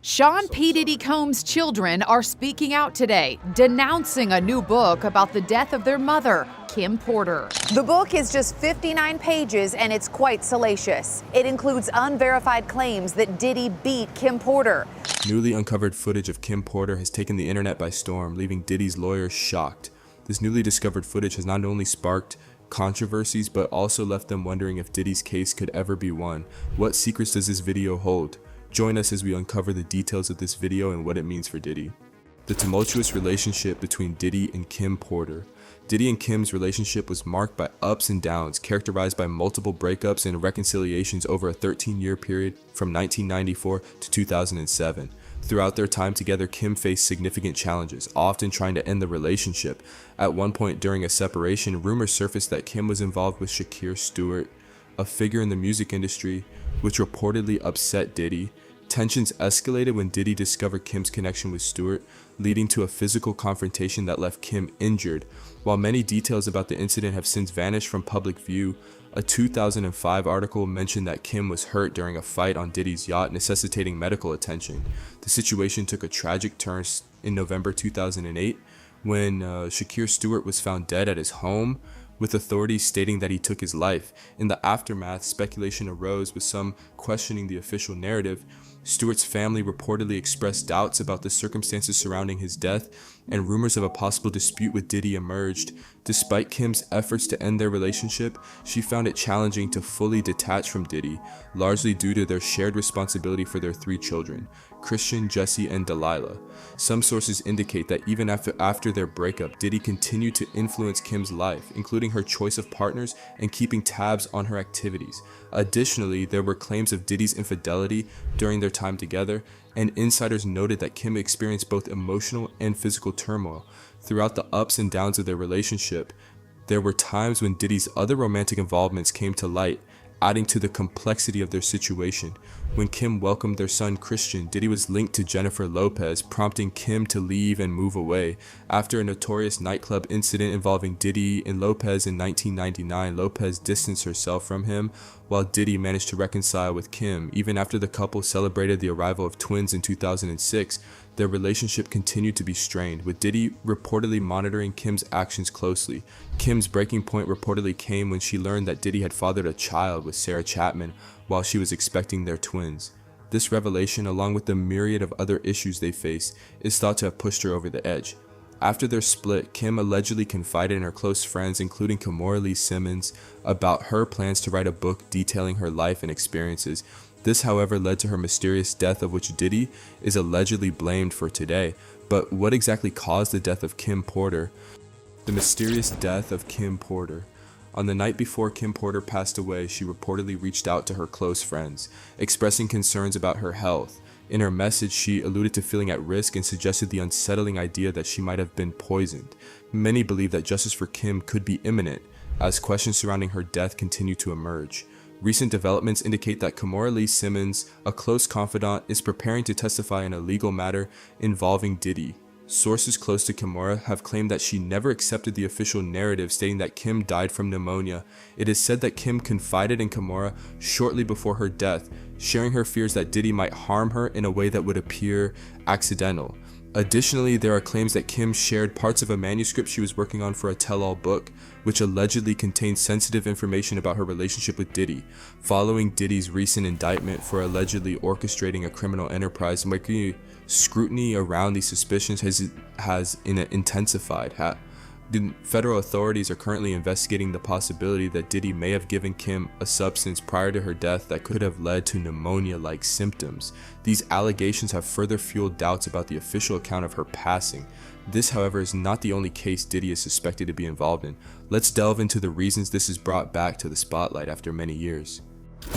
Sean P. Diddy Combs' children are speaking out today, denouncing a new book about the death of their mother, Kim Porter. The book is just 59 pages and it's quite salacious. It includes unverified claims that Diddy beat Kim Porter. Newly uncovered footage of Kim Porter has taken the internet by storm, leaving Diddy's lawyers shocked. This newly discovered footage has not only sparked controversies, but also left them wondering if Diddy's case could ever be won. What secrets does this video hold? Join us as we uncover the details of this video and what it means for Diddy. The tumultuous relationship between Diddy and Kim Porter. Diddy and Kim's relationship was marked by ups and downs, characterized by multiple breakups and reconciliations over a 13-year period from 1994 to 2007. Throughout their time together, Kim faced significant challenges, often trying to end the relationship. At one point during a separation, rumors surfaced that Kim was involved with Shakir Stewart, a figure in the music industry, which reportedly upset Diddy. Tensions escalated when Diddy discovered Kim's connection with Stewart, leading to a physical confrontation that left Kim injured. While many details about the incident have since vanished from public view, a 2005 article mentioned that Kim was hurt during a fight on Diddy's yacht, necessitating medical attention. The situation took a tragic turn in November 2008 when Shakir Stewart was found dead at his home, with authorities stating that he took his life. In the aftermath, speculation arose, with some questioning the official narrative. Stewart's family reportedly expressed doubts about the circumstances surrounding his death, and rumors of a possible dispute with Diddy emerged. Despite Kim's efforts to end their relationship, she found it challenging to fully detach from Diddy, largely due to their shared responsibility for their 3 children, Christian, Jesse, and Delilah. Some sources indicate that even after their breakup, Diddy continued to influence Kim's life, including her choice of partners and keeping tabs on her activities. Additionally, there were claims of Diddy's infidelity during their time together, and insiders noted that Kim experienced both emotional and physical turmoil. Throughout the ups and downs of their relationship, there were times when Diddy's other romantic involvements came to light, adding to the complexity of their situation. When Kim welcomed their son Christian, Diddy was linked to Jennifer Lopez, prompting Kim to leave and move away. After a notorious nightclub incident involving Diddy and Lopez in 1999, Lopez distanced herself from him, while Diddy managed to reconcile with Kim. Even after the couple celebrated the arrival of twins in 2006, their relationship continued to be strained, with Diddy reportedly monitoring Kim's actions closely. Kim's breaking point reportedly came when she learned that Diddy had fathered a child with Sarah Chapman while she was expecting their twins. This revelation, along with the myriad of other issues they face, is thought to have pushed her over the edge. After their split, Kim allegedly confided in her close friends, including Kimora Lee Simmons, about her plans to write a book detailing her life and experiences. This, however, led to her mysterious death, of which Diddy is allegedly blamed for today. But what exactly caused the death of Kim Porter? The mysterious death of Kim Porter. On the night before Kim Porter passed away, she reportedly reached out to her close friends, expressing concerns about her health. In her message, she alluded to feeling at risk and suggested the unsettling idea that she might have been poisoned. Many believe that justice for Kim could be imminent, as questions surrounding her death continue to emerge. Recent developments indicate that Kimora Lee Simmons, a close confidant, is preparing to testify in a legal matter involving Diddy. Sources close to Kimora have claimed that she never accepted the official narrative stating that Kim died from pneumonia. It is said that Kim confided in Kimora shortly before her death, sharing her fears that Diddy might harm her in a way that would appear accidental. Additionally, there are claims that Kim shared parts of a manuscript she was working on for a tell-all book, which allegedly contained sensitive information about her relationship with Diddy. Following Diddy's recent indictment for allegedly orchestrating a criminal enterprise, scrutiny around these suspicions has intensified. The federal authorities are currently investigating the possibility that Diddy may have given Kim a substance prior to her death that could have led to pneumonia-like symptoms. These allegations have further fueled doubts about the official account of her passing. This, however, is not the only case Diddy is suspected to be involved in. Let's delve into the reasons this is brought back to the spotlight after many years.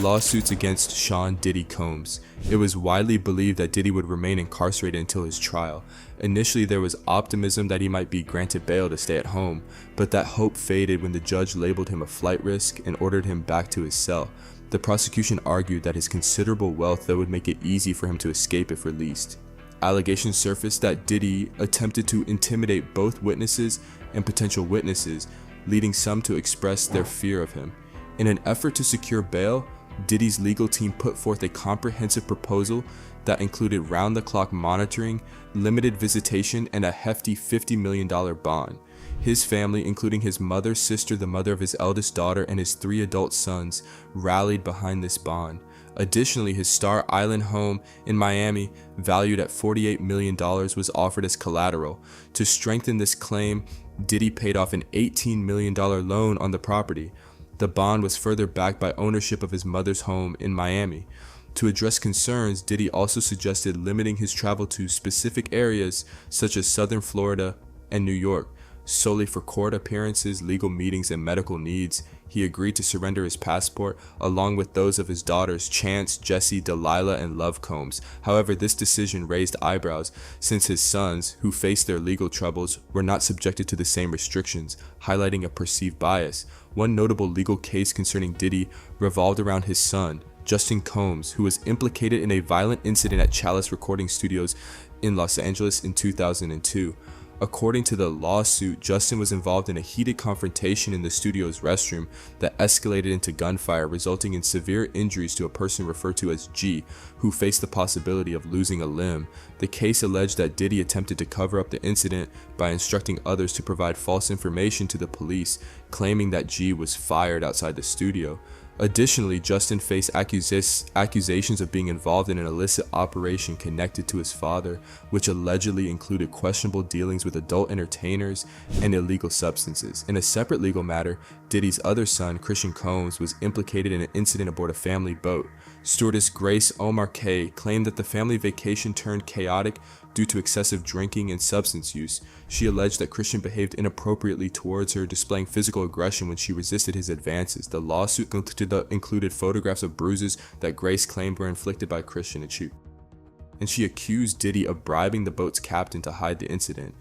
Lawsuits against Sean Diddy Combs. It was widely believed that Diddy would remain incarcerated until his trial. Initially, there was optimism that he might be granted bail to stay at home, but that hope faded when the judge labeled him a flight risk and ordered him back to his cell. The prosecution argued that his considerable wealth would make it easy for him to escape if released. Allegations surfaced that Diddy attempted to intimidate both witnesses and potential witnesses, leading some to express their fear of him. In an effort to secure bail, Diddy's legal team put forth a comprehensive proposal that included round-the-clock monitoring, limited visitation, and a hefty $50 million bond. His family, including his mother, sister, the mother of his eldest daughter, and his 3 adult sons, rallied behind this bond. Additionally, his Star Island home in Miami, valued at $48 million, was offered as collateral. To strengthen this claim, Diddy paid off an $18 million loan on the property. The bond was further backed by ownership of his mother's home in Miami. To address concerns, Diddy also suggested limiting his travel to specific areas such as southern Florida and New York, solely for court appearances, legal meetings, and medical needs. He agreed to surrender his passport, along with those of his daughters Chance, Jessie, Delilah, and Love Combs. However, this decision raised eyebrows, since his sons, who faced their legal troubles, were not subjected to the same restrictions, highlighting a perceived bias. One notable legal case concerning Diddy revolved around his son, Justin Combs, who was implicated in a violent incident at Chalice Recording Studios in Los Angeles in 2002. According to the lawsuit, Justin was involved in a heated confrontation in the studio's restroom that escalated into gunfire, resulting in severe injuries to a person referred to as G, who faced the possibility of losing a limb. The case alleged that Diddy attempted to cover up the incident by instructing others to provide false information to the police, claiming that G was fired outside the studio. Additionally, Justin faced accusations of being involved in an illicit operation connected to his father, which allegedly included questionable dealings with adult entertainers and illegal substances. In a separate legal matter, Diddy's other son, Christian Combs, was implicated in an incident aboard a family boat. Stewardess Grace Omar K claimed that the family vacation turned chaotic due to excessive drinking and substance use. She alleged that Christian behaved inappropriately towards her, displaying physical aggression when she resisted his advances. The lawsuit included photographs of bruises that Grace claimed were inflicted by Christian, and she accused Diddy of bribing the boat's captain to hide the incident.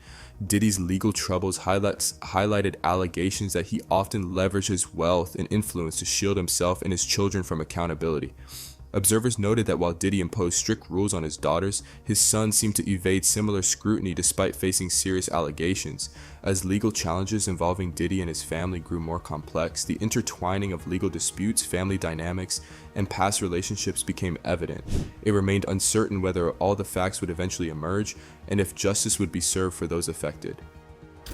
Diddy's legal troubles highlighted allegations that he often leveraged his wealth and influence to shield himself and his children from accountability. Observers noted that while Diddy imposed strict rules on his daughters, his sons seemed to evade similar scrutiny despite facing serious allegations. As legal challenges involving Diddy and his family grew more complex, the intertwining of legal disputes, family dynamics, and past relationships became evident. It remained uncertain whether all the facts would eventually emerge and if justice would be served for those affected.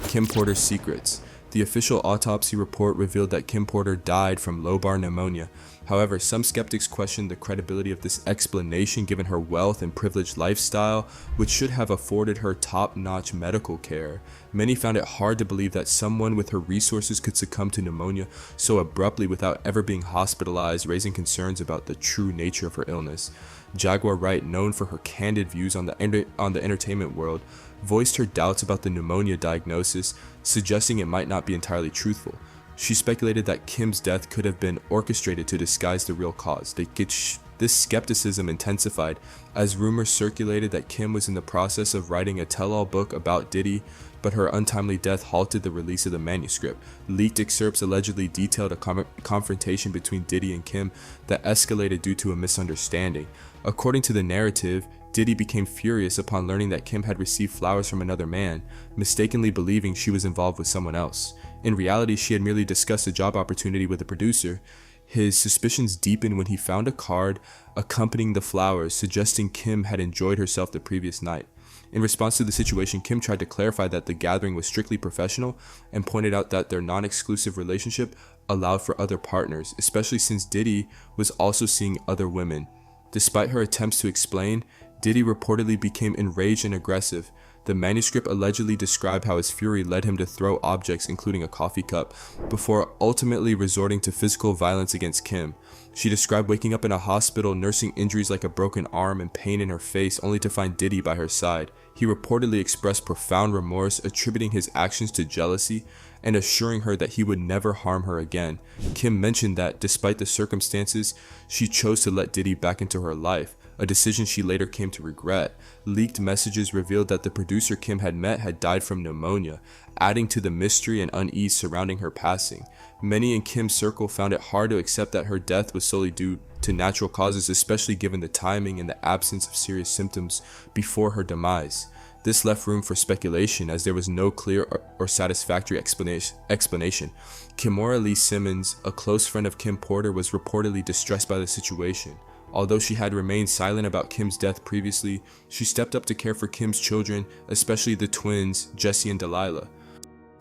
Kim Porter's secrets. The official autopsy report revealed that Kim Porter died from lobar pneumonia. However, some skeptics questioned the credibility of this explanation given her wealth and privileged lifestyle, which should have afforded her top-notch medical care. Many found it hard to believe that someone with her resources could succumb to pneumonia so abruptly without ever being hospitalized, raising concerns about the true nature of her illness. Jaguar Wright, known for her candid views on the entertainment world, voiced her doubts about the pneumonia diagnosis, suggesting it might not be entirely truthful. She speculated that Kim's death could have been orchestrated to disguise the real cause. This skepticism intensified as rumors circulated that Kim was in the process of writing a tell-all book about Diddy, but her untimely death halted the release of the manuscript. Leaked excerpts allegedly detailed a confrontation between Diddy and Kim that escalated due to a misunderstanding. According to the narrative, Diddy became furious upon learning that Kim had received flowers from another man, mistakenly believing she was involved with someone else. In reality, she had merely discussed a job opportunity with the producer. His suspicions deepened when he found a card accompanying the flowers, suggesting Kim had enjoyed herself the previous night. In response to the situation, Kim tried to clarify that the gathering was strictly professional and pointed out that their non-exclusive relationship allowed for other partners, especially since Diddy was also seeing other women. Despite her attempts to explain, Diddy reportedly became enraged and aggressive. The manuscript allegedly described how his fury led him to throw objects, including a coffee cup, before ultimately resorting to physical violence against Kim. She described waking up in a hospital, nursing injuries like a broken arm and pain in her face, only to find Diddy by her side. He reportedly expressed profound remorse, attributing his actions to jealousy and assuring her that he would never harm her again. Kim mentioned that, despite the circumstances, she chose to let Diddy back into her life, a decision she later came to regret. Leaked messages revealed that the producer Kim had met had died from pneumonia, adding to the mystery and unease surrounding her passing. Many in Kim's circle found it hard to accept that her death was solely due to natural causes, especially given the timing and the absence of serious symptoms before her demise. This left room for speculation, as there was no clear or satisfactory explanation. Kimora Lee Simmons, a close friend of Kim Porter, was reportedly distressed by the situation. Although she had remained silent about Kim's death previously, she stepped up to care for Kim's children, especially the twins, Jesse and Delilah.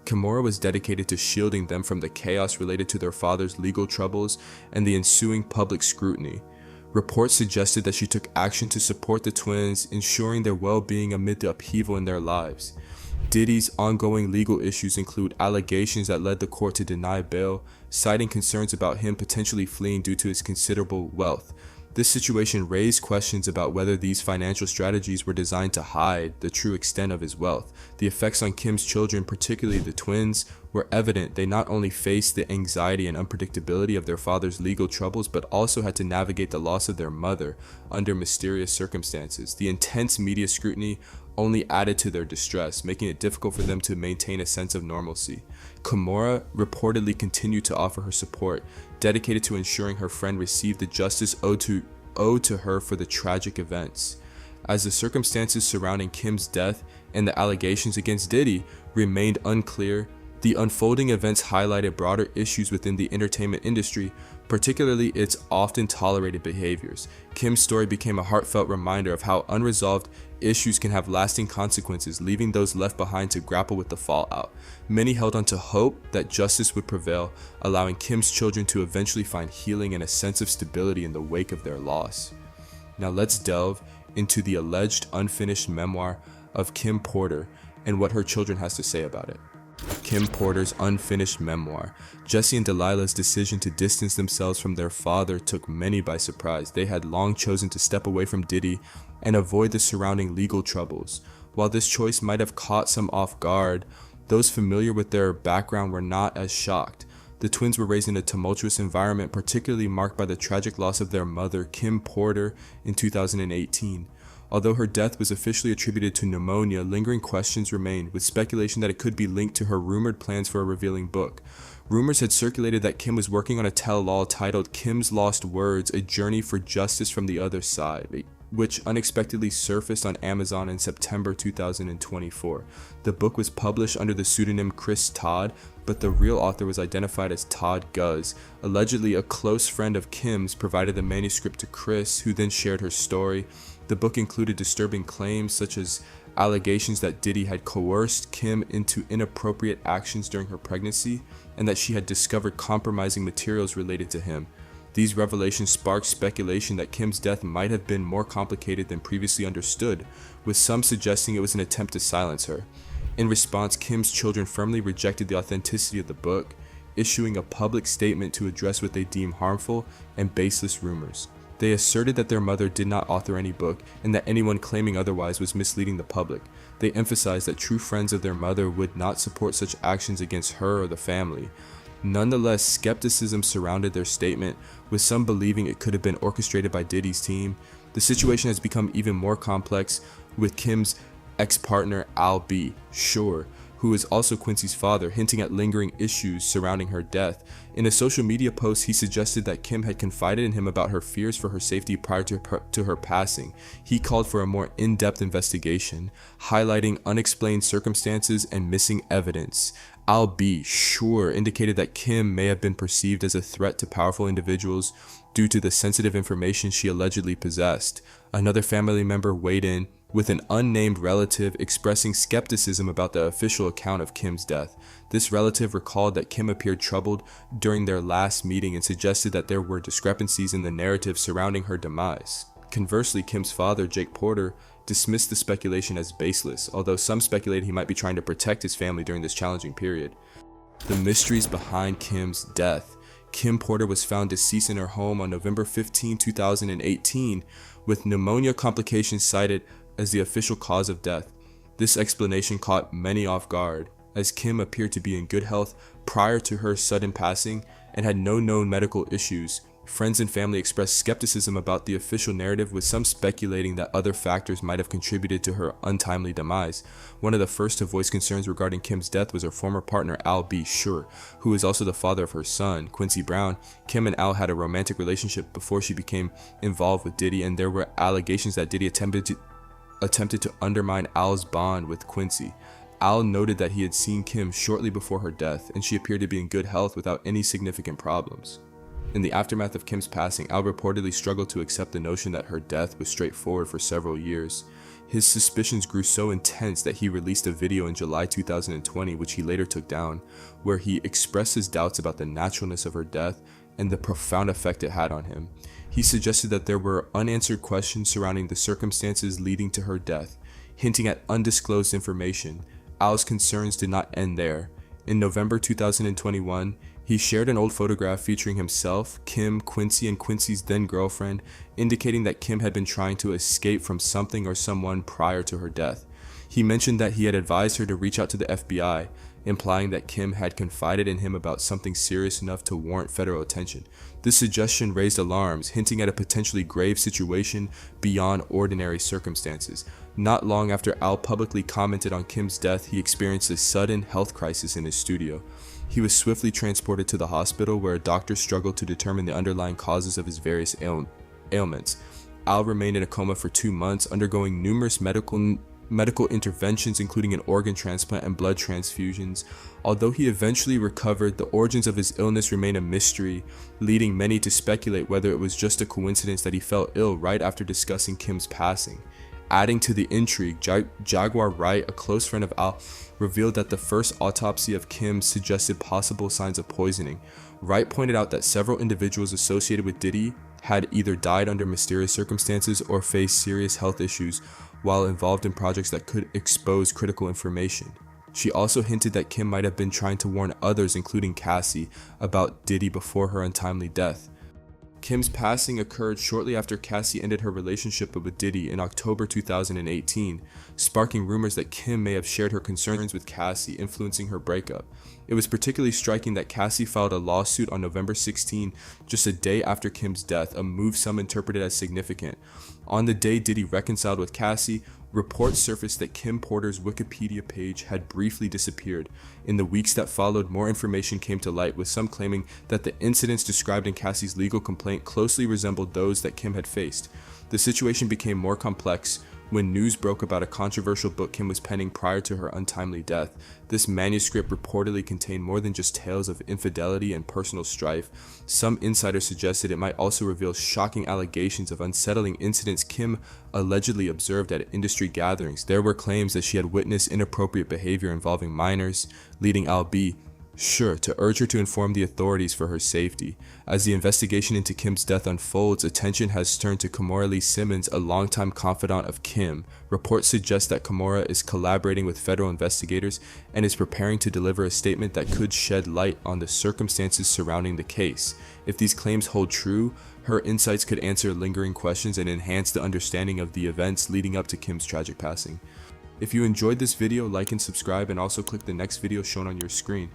Kimora was dedicated to shielding them from the chaos related to their father's legal troubles and the ensuing public scrutiny. Reports suggested that she took action to support the twins, ensuring their well-being amid the upheaval in their lives. Diddy's ongoing legal issues include allegations that led the court to deny bail, citing concerns about him potentially fleeing due to his considerable wealth. This situation raised questions about whether these financial strategies were designed to hide the true extent of his wealth. The effects on Kim's children, particularly the twins, were evident. They not only faced the anxiety and unpredictability of their father's legal troubles, but also had to navigate the loss of their mother under mysterious circumstances. The intense media scrutiny only added to their distress, making it difficult for them to maintain a sense of normalcy. Kimora reportedly continued to offer her support, dedicated to ensuring her friend received the justice owed to her for the tragic events. As the circumstances surrounding Kim's death and the allegations against Diddy remained unclear, the unfolding events highlighted broader issues within the entertainment industry, particularly its often tolerated behaviors. Kim's story became a heartfelt reminder of how unresolved issues can have lasting consequences, leaving those left behind to grapple with the fallout. Many held on to hope that justice would prevail, allowing Kim's children to eventually find healing and a sense of stability in the wake of their loss. Now let's delve into the alleged unfinished memoir of Kim Porter and what her children has to say about it. Kim Porter's unfinished memoir. Jesse and Delilah's decision to distance themselves from their father took many by surprise. They had long chosen to step away from Diddy and avoid the surrounding legal troubles. While this choice might have caught some off guard, those familiar with their background were not as shocked. The twins were raised in a tumultuous environment, particularly marked by the tragic loss of their mother, Kim Porter, in 2018. Although her death was officially attributed to pneumonia, lingering questions remained, with speculation that it could be linked to her rumored plans for a revealing book. Rumors had circulated that Kim was working on a tell-all titled Kim's Lost Words, A Journey for Justice from the Other Side, which unexpectedly surfaced on Amazon in September 2024. The book was published under the pseudonym Chris Todd, but the real author was identified as Todd Guz. Allegedly, a close friend of Kim's provided the manuscript to Chris, who then shared her story. The book included disturbing claims such as allegations that Diddy had coerced Kim into inappropriate actions during her pregnancy and that she had discovered compromising materials related to him. These revelations sparked speculation that Kim's death might have been more complicated than previously understood, with some suggesting it was an attempt to silence her. In response, Kim's children firmly rejected the authenticity of the book, issuing a public statement to address what they deemed harmful and baseless rumors. They asserted that their mother did not author any book and that anyone claiming otherwise was misleading the public. They emphasized that true friends of their mother would not support such actions against her or the family. Nonetheless, skepticism surrounded their statement, with some believing it could have been orchestrated by Diddy's team. The situation has become even more complex, with Kim's ex-partner Al B. Sure, who is also Quincy's father, hinting at lingering issues surrounding her death. In a social media post, he suggested that Kim had confided in him about her fears for her safety prior to her passing. He called for a more in-depth investigation, highlighting unexplained circumstances and missing evidence. Al B. Sure indicated that Kim may have been perceived as a threat to powerful individuals due to the sensitive information she allegedly possessed. Another family member weighed in, with an unnamed relative expressing skepticism about the official account of Kim's death. This relative recalled that Kim appeared troubled during their last meeting and suggested that there were discrepancies in the narrative surrounding her demise. Conversely, Kim's father, Jake Porter, dismissed the speculation as baseless, although some speculated he might be trying to protect his family during this challenging period. The mysteries behind Kim's death. Kim Porter was found deceased in her home on November 15, 2018, with pneumonia complications cited as the official cause of death. This explanation caught many off guard, as Kim appeared to be in good health prior to her sudden passing and had no known medical issues. Friends and family expressed skepticism about the official narrative, with some speculating that other factors might have contributed to her untimely demise. One of the first to voice concerns regarding Kim's death was her former partner Al B. Sure, who is also the father of her son, Quincy Brown. Kim and Al had a romantic relationship before she became involved with Diddy, and there were allegations that Diddy attempted to undermine Al's bond with Quincy. Al noted that he had seen Kim shortly before her death, and she appeared to be in good health without any significant problems. In the aftermath of Kim's passing, Al reportedly struggled to accept the notion that her death was straightforward for several years. His suspicions grew so intense that he released a video in July 2020, which he later took down, where he expressed his doubts about the naturalness of her death and the profound effect it had on him. He suggested that there were unanswered questions surrounding the circumstances leading to her death, hinting at undisclosed information. Al's concerns did not end there. In November 2021, he shared an old photograph featuring himself, Kim, Quincy, and Quincy's then-girlfriend, indicating that Kim had been trying to escape from something or someone prior to her death. He mentioned that he had advised her to reach out to the FBI, implying that Kim had confided in him about something serious enough to warrant federal attention. This suggestion raised alarms, hinting at a potentially grave situation beyond ordinary circumstances. Not long after Al publicly commented on Kim's death, he experienced a sudden health crisis in his studio. He was swiftly transported to the hospital, where a doctor struggled to determine the underlying causes of his various ailments. Al remained in a coma for 2 months, undergoing numerous medical interventions, including an organ transplant and blood transfusions. Although he eventually recovered, the origins of his illness remain a mystery, leading many to speculate whether it was just a coincidence that he fell ill right after discussing Kim's passing. Adding to the intrigue, Jaguar Wright, a close friend of Al, revealed that the first autopsy of Kim suggested possible signs of poisoning. Wright pointed out that several individuals associated with Diddy had either died under mysterious circumstances or faced serious health issues while involved in projects that could expose critical information. She also hinted that Kim might have been trying to warn others, including Cassie, about Diddy before her untimely death. Kim's passing occurred shortly after Cassie ended her relationship with Diddy in October 2018, sparking rumors that Kim may have shared her concerns with Cassie, influencing her breakup. It was particularly striking that Cassie filed a lawsuit on November 16, just a day after Kim's death, a move some interpreted as significant. On the day Diddy reconciled with Cassie, reports surfaced that Kim Porter's Wikipedia page had briefly disappeared. In the weeks that followed, more information came to light, with some claiming that the incidents described in Cassie's legal complaint closely resembled those that Kim had faced. The situation became more complex when news broke about a controversial book Kim was penning prior to her untimely death. This manuscript reportedly contained more than just tales of infidelity and personal strife. Some insiders suggested it might also reveal shocking allegations of unsettling incidents Kim allegedly observed at industry gatherings. There were claims that she had witnessed inappropriate behavior involving minors, leading Al B. Sure, to urge her to inform the authorities for her safety. As the investigation into Kim's death unfolds, attention has turned to Kimora Lee Simmons, a longtime confidant of Kim. Reports suggest that Kimora is collaborating with federal investigators and is preparing to deliver a statement that could shed light on the circumstances surrounding the case. If these claims hold true, her insights could answer lingering questions and enhance the understanding of the events leading up to Kim's tragic passing. If you enjoyed this video, like and subscribe, and also click the next video shown on your screen.